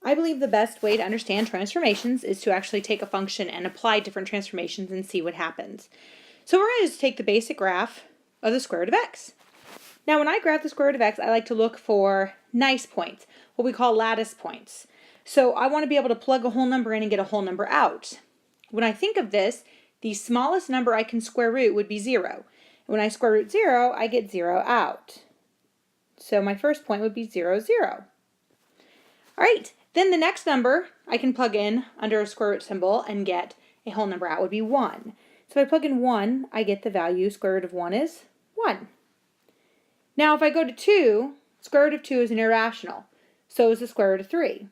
I believe the best way to understand transformations is to actually take a function and apply different transformations and see what happens. So we're going to just take the basic graph of the square root of x. Now when I graph the square root of x, I like to look for nice points, what we call lattice points. So I want to be able to plug a whole number in and get a whole number out. When I think of this, the smallest number I can square root would be 0. When I square root 0, I get 0 out. So my first point would be 0, 0. All right, then the next number I can plug in under a square root symbol and get a whole number out would be 1. So if I plug in 1, I get the value square root of 1 is 1. Now if I go to 2, square root of 2 is an irrational. So is the square root of 3.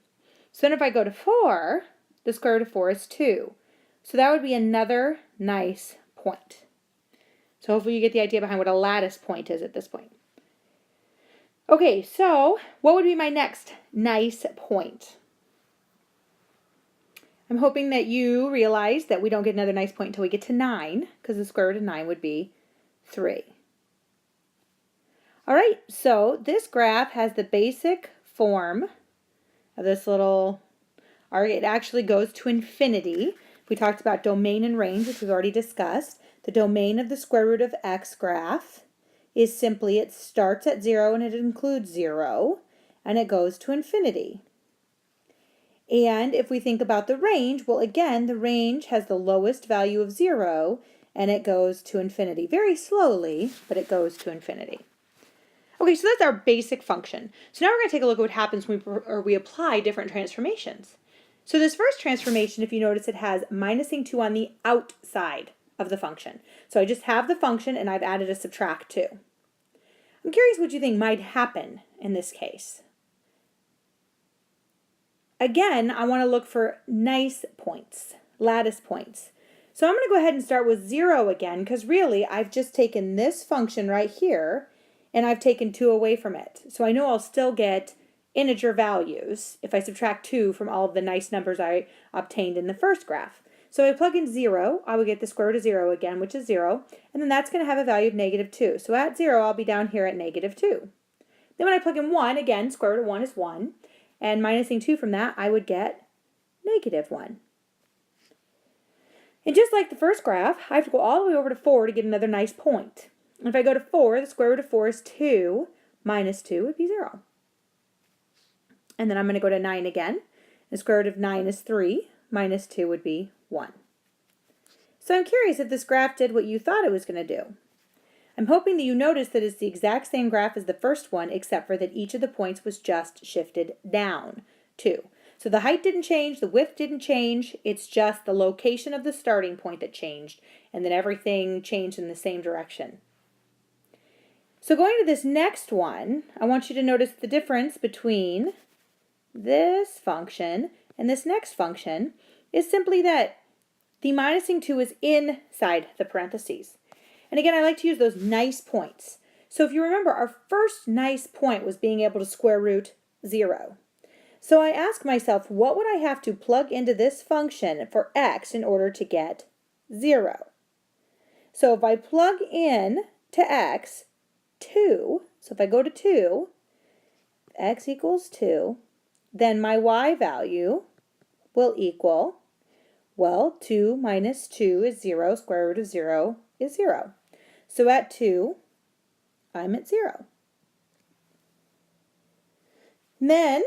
So then if I go to 4, the square root of 4 is 2. So that would be another nice point. So hopefully you get the idea behind what a lattice point is at this point. Okay, so what would be my next nice point? I'm hoping that you realize that we don't get another nice point until we get to 9, because the square root of 9 would be 3. All right, so this graph has the basic form of this little, it actually goes to infinity. We talked about domain and range, which we've already discussed. The domain of the square root of x graph is simply it starts at 0 and it includes 0, and it goes to infinity. And if we think about the range, well again, the range has the lowest value of 0 and it goes to infinity. Very slowly, but it goes to infinity. Okay, so that's our basic function. So now we're going to take a look at what happens when we apply different transformations. So this first transformation, if you notice, it has minusing 2 on the outside of the function. So I just have the function and I've added a subtract 2. I'm curious what you think might happen in this case. Again, I want to look for nice points, lattice points. So I'm going to go ahead and start with 0 again, because really I've just taken this function right here and I've taken 2 away from it. So I know I'll still get integer values if I subtract 2 from all of the nice numbers I obtained in the first graph. So if I plug in 0, I will get the square root of 0 again, which is 0, and then that's going to have a value of negative 2. So at 0, I'll be down here at negative 2. Then when I plug in 1, again, square root of 1 is 1, and minusing 2 from that, I would get negative 1. And just like the first graph, I have to go all the way over to 4 to get another nice point. And if I go to 4, the square root of 4 is 2, minus 2 would be 0. And then I'm going to go to 9 again. The square root of 9 is 3, minus 2 would be 1. So I'm curious if this graph did what you thought it was going to do. I'm hoping that you notice that it's the exact same graph as the first one, except for that each of the points was just shifted down 2. So the height didn't change, the width didn't change, it's just the location of the starting point that changed, and then everything changed in the same direction. So going to this next one, I want you to notice the difference between this function and this next function is simply that the minusing 2 is inside the parentheses. And again, I like to use those nice points. So if you remember, our first nice point was being able to square root 0. So I ask myself, what would I have to plug into this function for x in order to get 0? So if I plug in to x 2, so if I go to 2, x equals 2, then my y value will equal, well, 2 minus 2 is 0, square root of 0 is 0. So at 2, I'm at 0. Then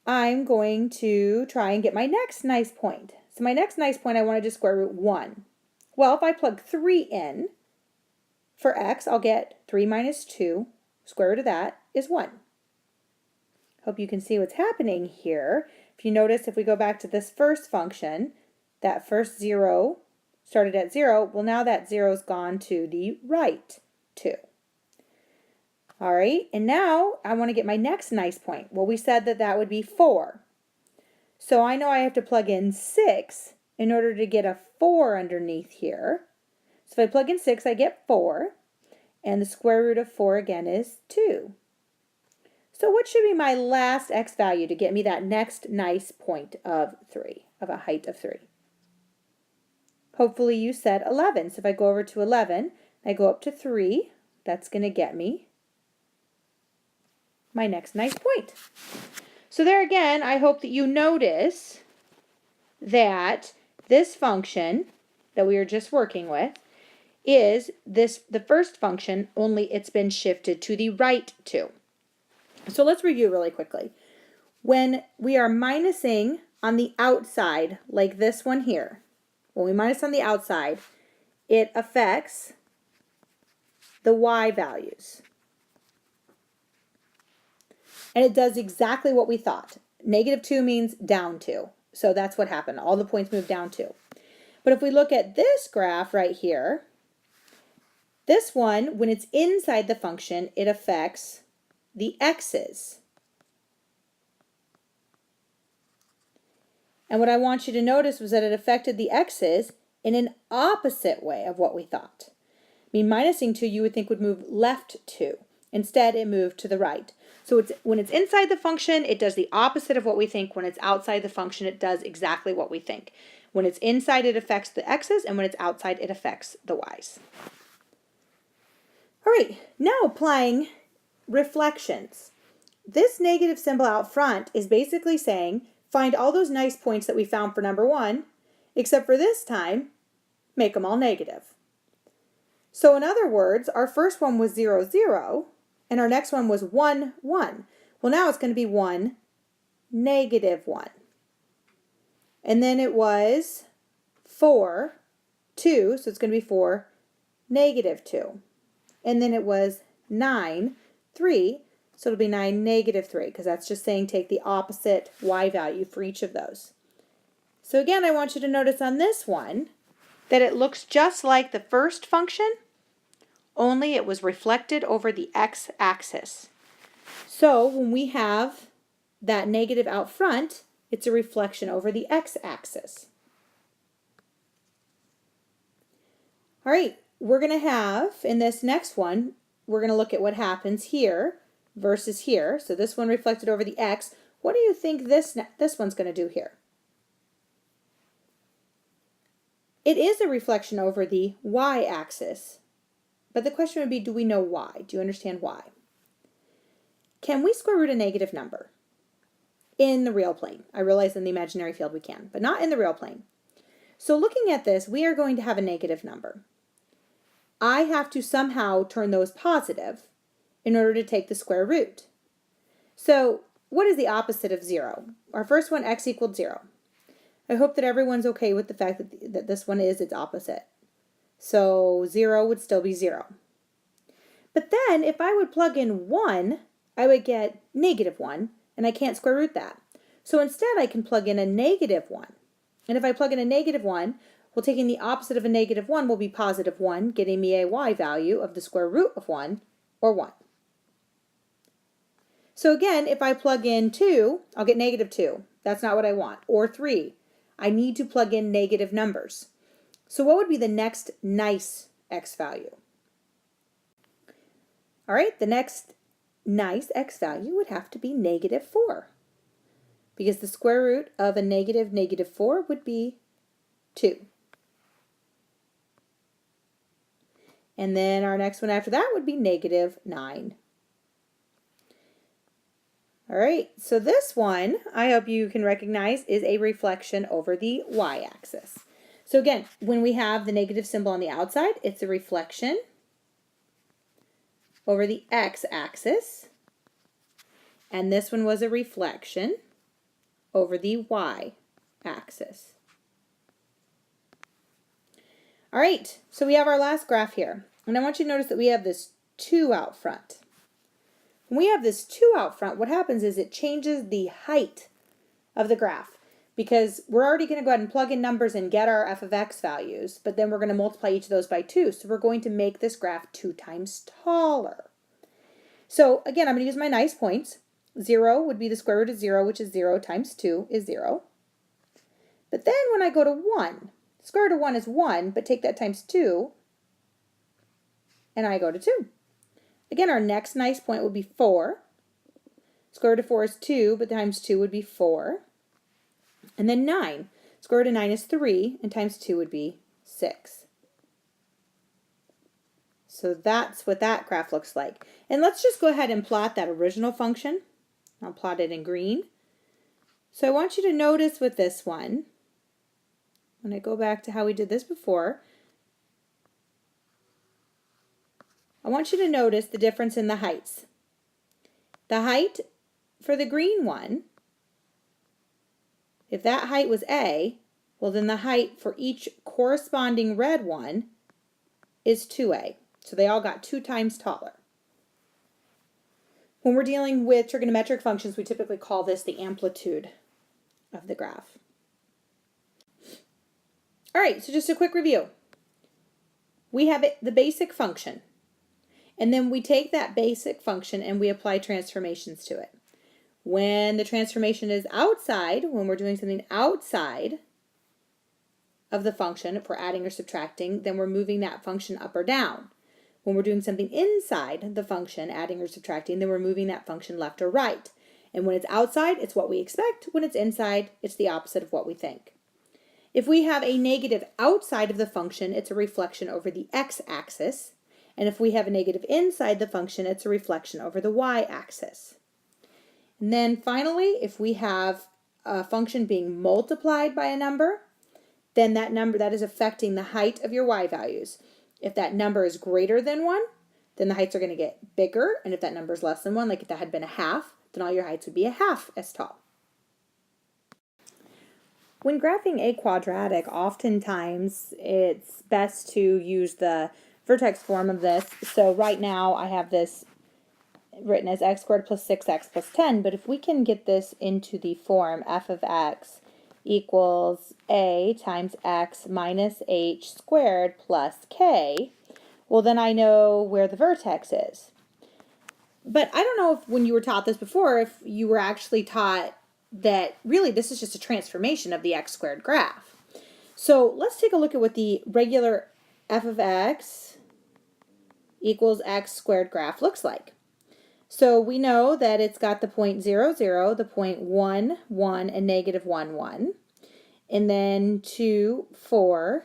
I'm going to try and get my next nice point. So my next nice point, I want to just square root 1. Well, if I plug 3 in for x, I'll get 3 minus 2, square root of that is 1. Hope you can see what's happening here. If you notice, if we go back to this first function, that first 0 started at 0. Well, now that 0's gone to the right 2. All right, and now I want to get my next nice point. Well, we said that that would be 4. So I know I have to plug in 6 in order to get a 4 underneath here. So if I plug in 6, I get 4. And the square root of 4 again is 2. So what should be my last x value to get me that next nice point of 3, of a height of 3? Hopefully you said 11. So if I go over to 11, I go up to 3, that's going to get me my next nice point. So there again, I hope that you notice that this function that we were just working with is the first function, only it's been shifted to the right 2. So let's review really quickly. When we are minusing on the outside, like this one here, when we minus on the outside, it affects the y values. And it does exactly what we thought. -2 means down 2. So that's what happened. All the points moved down 2. But if we look at this graph right here, this one, when it's inside the function, it affects the x's. And what I want you to notice was that it affected the x's in an opposite way of what we thought. I mean, minusing 2 you would think would move left 2. Instead, it moved to the right. So when it's inside the function, it does the opposite of what we think. When it's outside the function, it does exactly what we think. When it's inside, it affects the x's, and when it's outside, it affects the y's. All right, now applying reflections. This negative symbol out front is basically saying, find all those nice points that we found for number 1, except for this time, make them all negative. So in other words, our first one was 0, 0, and our next one was 1, 1. Well, now it's going to be 1, negative 1. And then it was 4, 2, so it's going to be 4, negative 2. And then it was 9, 3, so it'll be 9, negative 3, because that's just saying take the opposite y value for each of those. So again, I want you to notice on this one that it looks just like the first function, only it was reflected over the x-axis. So when we have that negative out front, it's a reflection over the x-axis. All right, we're going to have, in this next one, we're going to look at what happens here versus here. So this one reflected over the x. What do you think this one's going to do here? It is a reflection over the y-axis. But the question would be, do we know why? Do you understand why? Can we square root a negative number in the real plane? I realize in the imaginary field we can, but not in the real plane. So looking at this, we are going to have a negative number. I have to somehow turn those positive in order to take the square root. So what is the opposite of 0? Our first one, x equaled 0. I hope that everyone's okay with the fact that this one is its opposite. So 0 would still be 0. But then if I would plug in 1, I would get negative 1, and I can't square root that. So instead I can plug in a negative 1. And if I plug in a negative 1, well, taking the opposite of a negative 1 will be positive 1, getting me a y value of the square root of 1, or 1. So again, if I plug in 2, I'll get negative 2. That's not what I want. Or 3. I need to plug in negative numbers. So what would be the next nice x value? All right, the next nice x value would have to be negative 4. Because the square root of a negative 4 would be 2. And then our next one after that would be negative 9. All right, so this one, I hope you can recognize, is a reflection over the y-axis. So again, when we have the negative symbol on the outside, it's a reflection over the x-axis. And this one was a reflection over the y-axis. All right, so we have our last graph here. And I want you to notice that we have this 2 out front. When we have this 2 out front, what happens is it changes the height of the graph, because we're already going to go ahead and plug in numbers and get our f of x values, but then we're going to multiply each of those by 2. So we're going to make this graph 2 times taller. So again, I'm going to use my nice points. 0 would be the square root of 0, which is 0 times 2 is 0. But then when I go to 1, the square root of 1 is 1, but take that times 2, and I go to 2. Again, our next nice point would be 4. Square root of 4 is 2, but times 2 would be 4. And then 9. Square root of 9 is 3, and times 2 would be 6. So that's what that graph looks like. And let's just go ahead and plot that original function. I'll plot it in green. So I want you to notice with this one, when I go back to how we did this before, I want you to notice the difference in the heights. The height for the green one, if that height was A, well then the height for each corresponding red one is 2A. So they all got 2 times taller. When we're dealing with trigonometric functions, we typically call this the amplitude of the graph. All right, so just a quick review. We have the basic function, and then we take that basic function and we apply transformations to it. When the transformation is outside, when we're doing something outside of the function, if we're adding or subtracting, then we're moving that function up or down. When we're doing something inside the function, adding or subtracting, then we're moving that function left or right. And when it's outside, it's what we expect. When it's inside, it's the opposite of what we think. If we have a negative outside of the function, it's a reflection over the x-axis. And if we have a negative inside the function, it's a reflection over the y-axis. And then finally, if we have a function being multiplied by a number, then that number, that is affecting the height of your y values. If that number is greater than 1, then the heights are going to get bigger. And if that number is less than 1, like if that had been a half, then all your heights would be a half as tall. When graphing a quadratic, oftentimes it's best to use the vertex form of this. So right now I have this written as x squared plus 6x plus 10, but if we can get this into the form f of x equals a times x minus h squared plus k, well then I know where the vertex is. But I don't know if when you were taught this before, if you were actually taught that really this is just a transformation of the x squared graph. So let's take a look at what the regular f of x equals x squared graph looks like. So we know that it's got the point 0, 0, the point 1, 1, and negative 1, 1. And then 2, 4,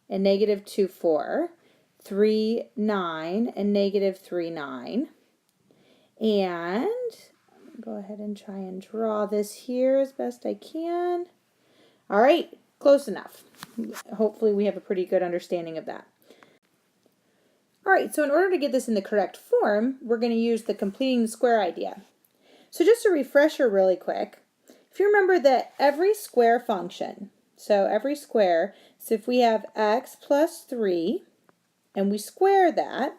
and negative 2, 4. 3, 9, and negative 3, 9. And go ahead and try and draw this here as best I can. All right, close enough. Hopefully we have a pretty good understanding of that. All right, so in order to get this in the correct form, we're going to use the completing the square idea. So just a refresher really quick, if you remember that every square function, so every square, so if we have x plus 3 and we square that,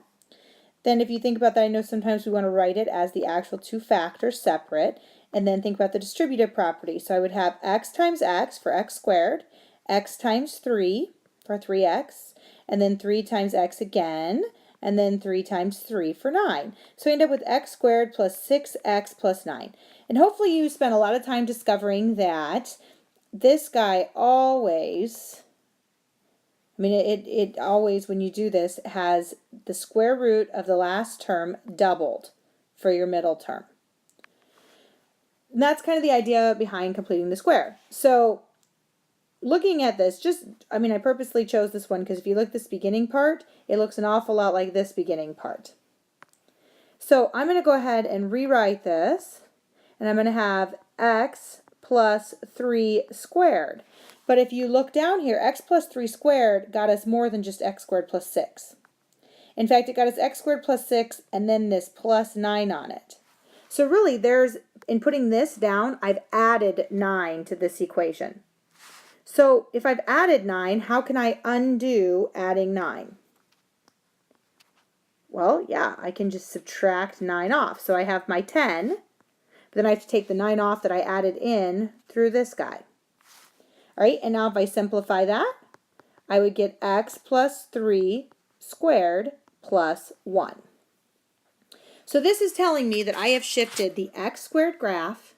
then if you think about that, I know sometimes we want to write it as the actual 2 factors separate, and then think about the distributive property. So I would have x times x for x squared, x times 3 for 3x, and then 3 times x again, and then 3 times 3 for 9. So we end up with x squared plus 6x plus 9. And hopefully you spent a lot of time discovering that this guy always, it always, when you do this, has the square root of the last term doubled for your middle term. And that's kind of the idea behind completing the square. So looking at this, I purposely chose this one because if you look at this beginning part, it looks an awful lot like this beginning part. So I'm going to go ahead and rewrite this, and I'm going to have x plus 3 squared. But if you look down here, x plus 3 squared got us more than just x squared plus 6. In fact, it got us x squared plus 6 and then this plus 9 on it. So really, in putting this down, I've added 9 to this equation. So if I've added 9, how can I undo adding 9? Well, yeah, I can just subtract 9 off. So I have my 10, but then I have to take the 9 off that I added in through this guy. All right, and now if I simplify that, I would get x plus 3 squared plus 1. So this is telling me that I have shifted the x squared graph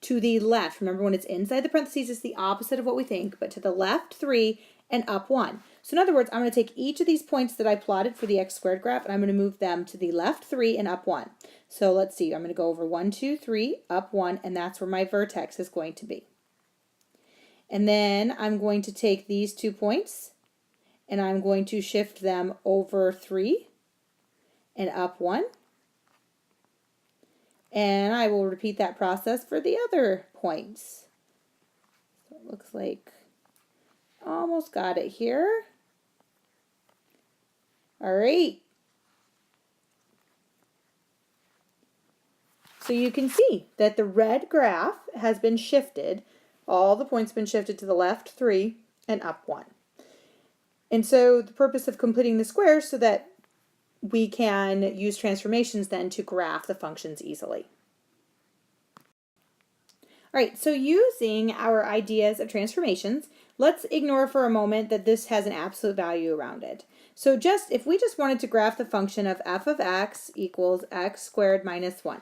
to the left. Remember, when it's inside the parentheses, it's the opposite of what we think, but to the left 3 and up 1. So in other words, I'm going to take each of these points that I plotted for the x squared graph, and I'm going to move them to the left 3 and up 1. So let's see, I'm going to go over 1, 2, 3, up 1, and that's where my vertex is going to be. And then I'm going to take these 2 points, and I'm going to shift them over 3 and up 1. And I will repeat that process for the other points. So it looks like almost got it here. All right. So you can see that the red graph has been shifted. All the points have been shifted to the left 3 and up 1. And so the purpose of completing the squares so that we can use transformations then to graph the functions easily. All right, so using our ideas of transformations, let's ignore for a moment that this has an absolute value around it. So if we just wanted to graph the function of f of x equals x squared minus 1.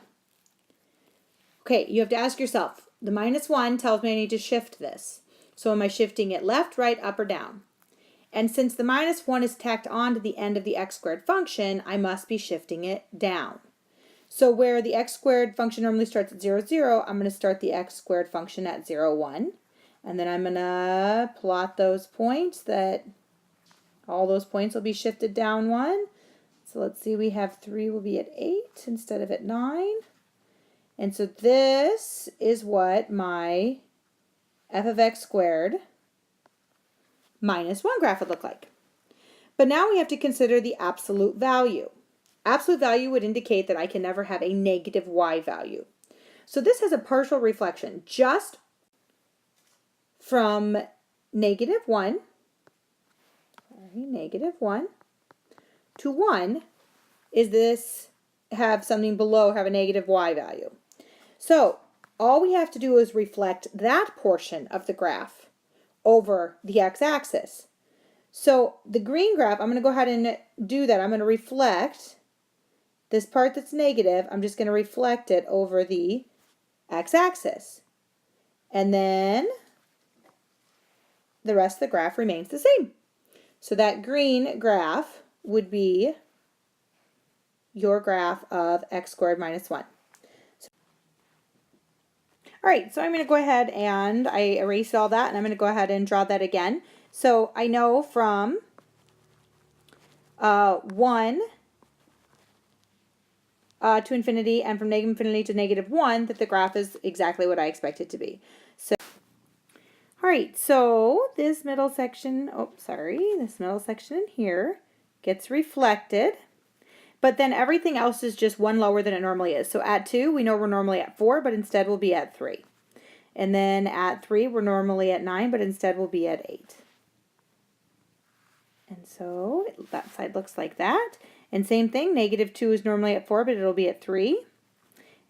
Okay, you have to ask yourself, the minus 1 tells me I need to shift this. So am I shifting it left, right, up, or down? And since the minus 1 is tacked on to the end of the x squared function, I must be shifting it down. So where the x squared function normally starts at 0, 0, I'm going to start the x squared function at 0, 1. And then I'm going to plot those points that all those points will be shifted down 1. So let's see, we have 3 will be at 8 instead of at 9. And so this is what my f of x squared minus 1 graph would look like. But now we have to consider the absolute value. Absolute value would indicate that I can never have a negative y value. So this has a partial reflection just from negative 1 to 1 is this have something below have a negative y value. So all we have to do is reflect that portion of the graph over the x-axis. So the green graph, I'm going to go ahead and do that. I'm going to reflect this part that's negative. I'm just going to reflect it over the x-axis. And then the rest of the graph remains the same. So that green graph would be your graph of x squared minus 1. All right, so I'm going to go ahead and I erased all that, and I'm going to go ahead and draw that again. So I know from 1 to infinity and from negative infinity to negative 1 that the graph is exactly what I expect it to be. So, all right, so this middle section, this middle section in here gets reflected. But then everything else is just 1 lower than it normally is. So at 2, we know we're normally at 4, but instead we'll be at 3. And then at 3, we're normally at 9, but instead we'll be at 8. And so that side looks like that. And same thing, negative 2 is normally at 4, but it'll be at 3.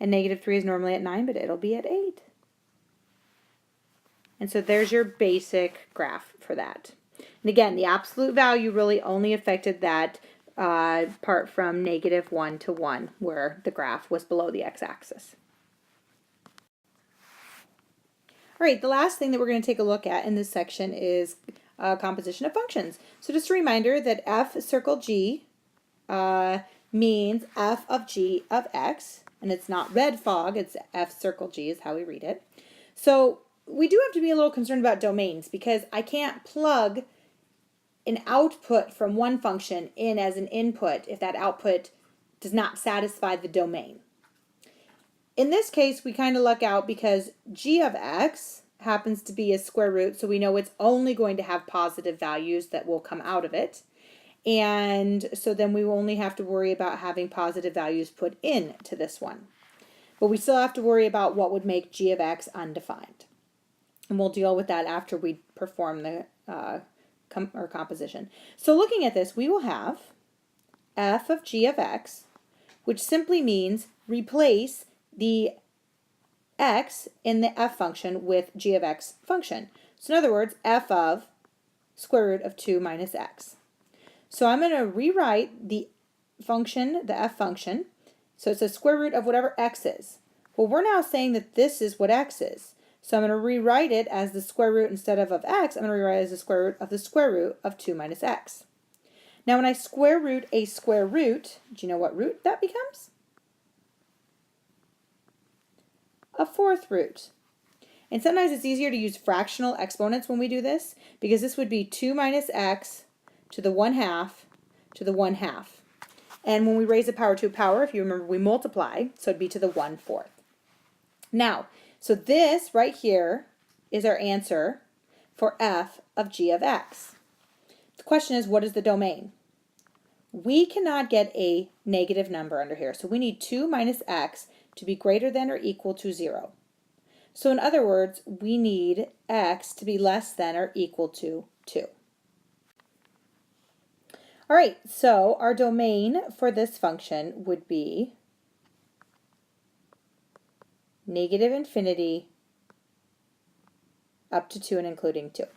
And negative 3 is normally at 9, but it'll be at 8. And so there's your basic graph for that. And again, the absolute value really only affected that part from negative 1 to 1, where the graph was below the x-axis. All right, the last thing that we're going to take a look at in this section is composition of functions. So just a reminder that f circle g means f of g of x, and it's not red fog, it's f circle g is how we read it. So we do have to be a little concerned about domains because I can't plug an output from one function in as an input if that output does not satisfy the domain. In this case, we kind of luck out because g of x happens to be a square root, so we know it's only going to have positive values that will come out of it. And so then we will only have to worry about having positive values put into this one. But we still have to worry about what would make g of x undefined. And we'll deal with that after we perform the composition. So looking at this, we will have f of g of x, which simply means replace the x in the f function with g of x function. So in other words, f of square root of 2 minus x. So I'm going to rewrite the function, the f function. So it's a square root of whatever x is. Well, we're now saying that this is what x is. So I'm going to rewrite it as the square root instead of x. I'm going to rewrite it as the square root of 2 minus x. Now when I square root a square root, do you know what root that becomes? A fourth root. And sometimes it's easier to use fractional exponents when we do this, because this would be 2 minus x to the 1/2 to the 1/2. And when we raise the power to a power, if you remember, we multiply, so it'd be to the 1/4. Now, so this right here is our answer for f of g of x. The question is, what is the domain? We cannot get a negative number under here, so we need 2 minus x to be greater than or equal to 0. So in other words, we need x to be less than or equal to 2. All right, so our domain for this function would be negative infinity up to 2 and including 2. All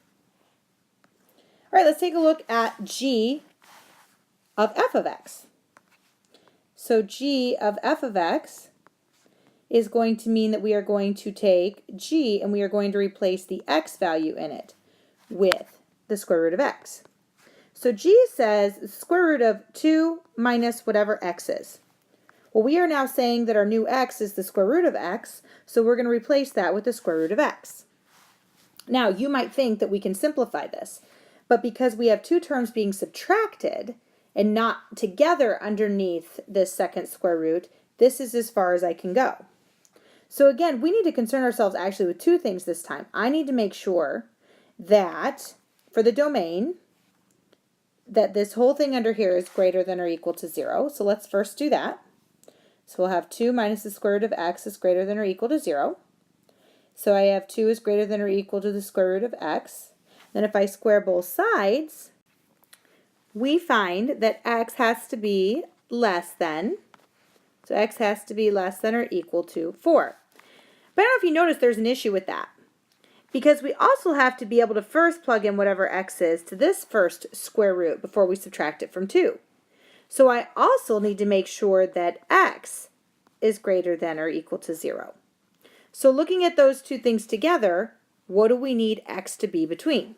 right, let's take a look at g of f of x. So g of f of x is going to mean that we are going to take g and we are going to replace the x value in it with the square root of x. So g says the square root of 2 minus whatever x is. Well, we are now saying that our new x is the square root of x, so we're going to replace that with the square root of x. Now, you might think that we can simplify this, but because we have two terms being subtracted and not together underneath this second square root, this is as far as I can go. So again, we need to concern ourselves actually with two things this time. I need to make sure that for the domain, that this whole thing under here is greater than or equal to 0. So let's first do that. So we'll have 2 minus the square root of x is greater than or equal to 0. So I have 2 is greater than or equal to the square root of x. Then if I square both sides, we find that x has to be less than, so x has to be less than or equal to 4. But I don't know if you notice there's an issue with that, because we also have to be able to first plug in whatever x is to this first square root before we subtract it from 2. So I also need to make sure that x is greater than or equal to 0. So looking at those two things together, what do we need x to be between?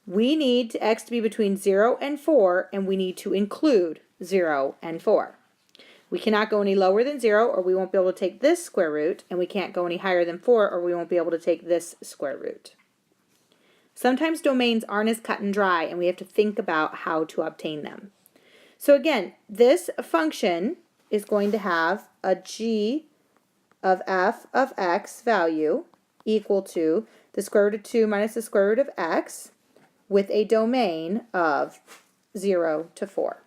We need x to be between 0 and 4, and we need to include 0 and 4. We cannot go any lower than 0 or we won't be able to take this square root, and we can't go any higher than 4 or we won't be able to take this square root. Sometimes domains aren't as cut and dry and we have to think about how to obtain them. So again, this function is going to have a g of f of x value equal to the square root of 2 minus the square root of x with a domain of 0 to 4.